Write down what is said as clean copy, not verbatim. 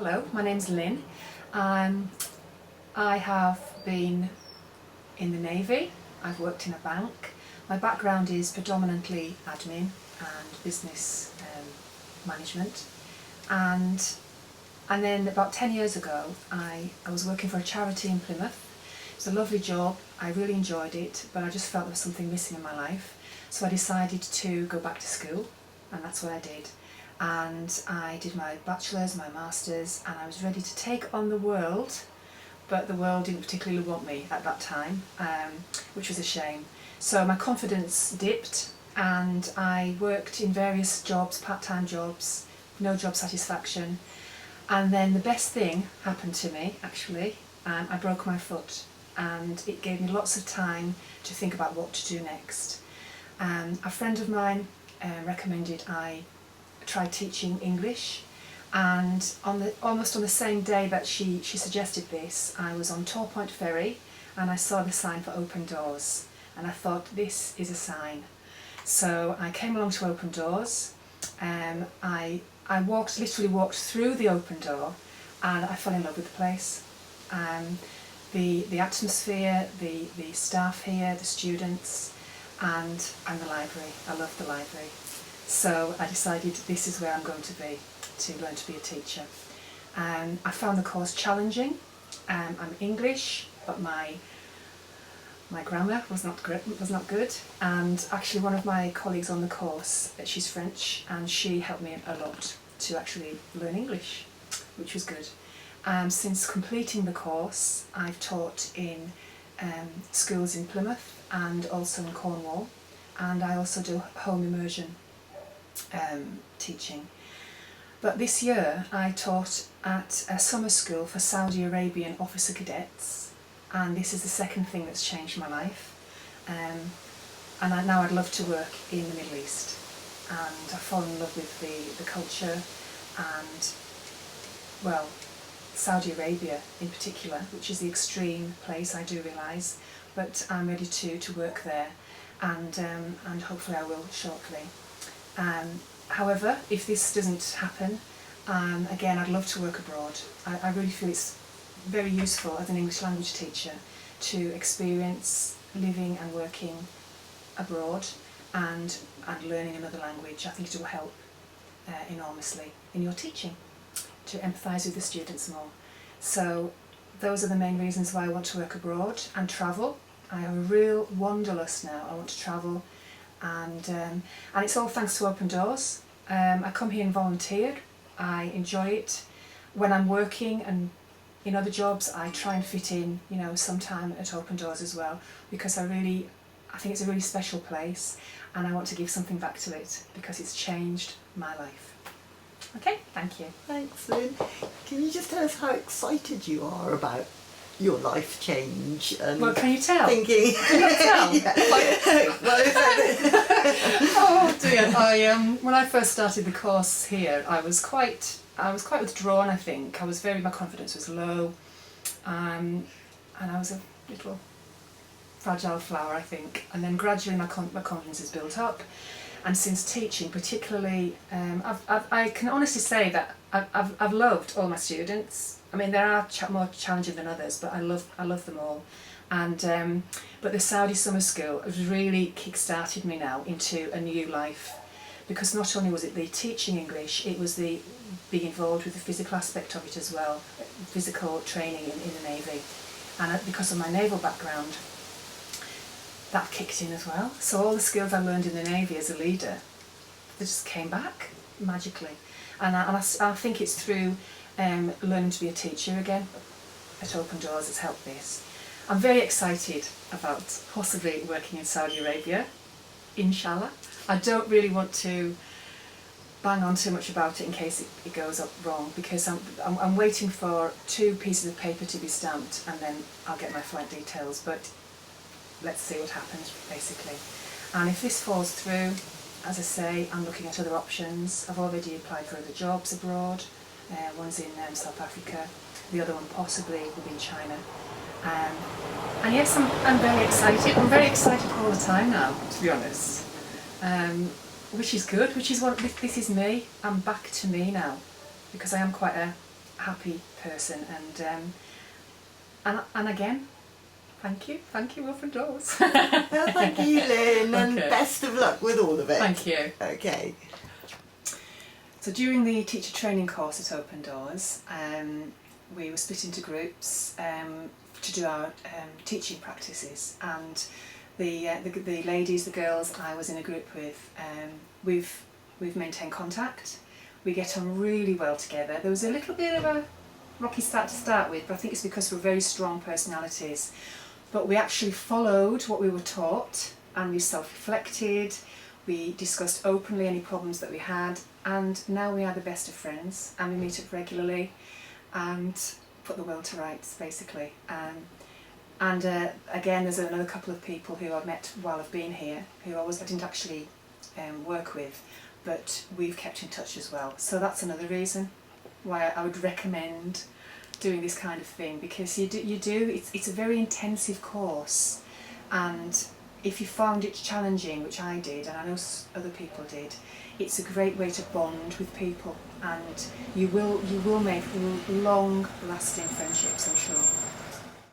Hello, my name's Lynne. I have been in the Navy, I've worked in a bank. My background is predominantly admin and business management. And then about 10 years ago, I was working for a charity in Plymouth. It was a lovely job, I really enjoyed it, but I just felt there was something missing in my life. So I decided to go back to school, and that's what I did. And I did my bachelor's, my master's, and I was ready to take on the world, but the world didn't particularly want me at that time, which was a shame. So my confidence dipped, and I worked in various jobs, part-time jobs, no job satisfaction. And then the best thing happened to me, actually. I broke my foot, and it gave me lots of time to think about what to do next. A friend of mine recommended I try teaching English, and almost on the same day that she suggested this, I was on Tor Point Ferry and I saw the sign for Open Doors, and I thought, this is a sign. So I came along to Open Doors. I literally walked through the open door, and I fell in love with the place. The atmosphere, the staff here, the students, and the library. I love the library. So I decided this is where I'm going to be, to learn to be a teacher. I found the course challenging. I'm English, but my grammar was not good. And actually one of my colleagues on the course, she's French, and she helped me a lot to actually learn English, which was good. Since completing the course, I've taught in schools in Plymouth and also in Cornwall, and I also do home immersion teaching. But this year I taught at a summer school for Saudi Arabian officer cadets, and this is the second thing that's changed my life. And now I'd love to work in the Middle East, and I've fallen in love with the culture and, well, Saudi Arabia in particular, which is the extreme place, I do realise, but I'm ready to work there, and hopefully I will shortly. However, if this doesn't happen, again, I'd love to work abroad. I really feel it's very useful as an English language teacher to experience living and working abroad and learning another language. I think it will help enormously in your teaching, to empathise with the students more. So those are the main reasons why I want to work abroad and travel. I am a real wanderlust now. I want to travel, and it's all thanks to Open Doors. I come here and volunteer. I enjoy it. When I'm working and in other jobs, I try and fit in, some time at Open Doors as well, because I think it's a really special place, and I want to give something back to it because it's changed my life. Okay, thank you. Thanks, Lynne. Can you just tell us how excited you are about your life change? And well, can you tell? Thinking. Can you tell? Oh dear! When I first started the course here, I was quite withdrawn. I think my confidence was low, and I was a little fragile flower, I think. And then gradually my confidence has built up. And since teaching, particularly, I can honestly say that I've loved all my students. I mean, there are more challenging than others, but I love them all. And but the Saudi summer school has really kick-started me now into a new life, because not only was it the teaching English, it was the being involved with the physical aspect of it as well, physical training in the Navy, and because of my naval background, that kicked in as well. So all the skills I learned in the Navy as a leader, they just came back magically. And I think it's through learning to be a teacher again at Open Doors that's helped this. I'm very excited about possibly working in Saudi Arabia, inshallah. I don't really want to bang on too much about it in case it goes up wrong, because I'm waiting for 2 pieces of paper to be stamped, and then I'll get my flight details. But let's see what happens, basically. And if this falls through, as I say, I'm looking at other options. I've already applied for other jobs abroad. One's in South Africa, the other one possibly will be in China. And yes, I'm very excited. I'm very excited all the time now, to be honest. Which is good, this is me. I'm back to me now, because I am quite happy person, and again, thank you, open doors. Well, thank you, Lynn, and Okay. best of luck with all of it. Thank you. Okay. So during the teacher training course at Open Doors, we were split into groups to do our teaching practices, and the ladies, the girls I was in a group with, we've maintained contact. We get on really well together. There was a little bit of a rocky start to start with, but I think it's because we're very strong personalities. But we actually followed what we were taught, and we self-reflected. We discussed openly any problems that we had, and now we are the best of friends, and we meet up regularly and put the world to rights, basically. Again, there's another couple of people who I've met while I've been here, who I didn't actually work with, but we've kept in touch as well. So that's another reason why I would recommend doing this kind of thing, because it's a very intensive course, and if you found it challenging, which I did, and I know other people did, it's a great way to bond with people, and you will make long-lasting friendships, I'm sure.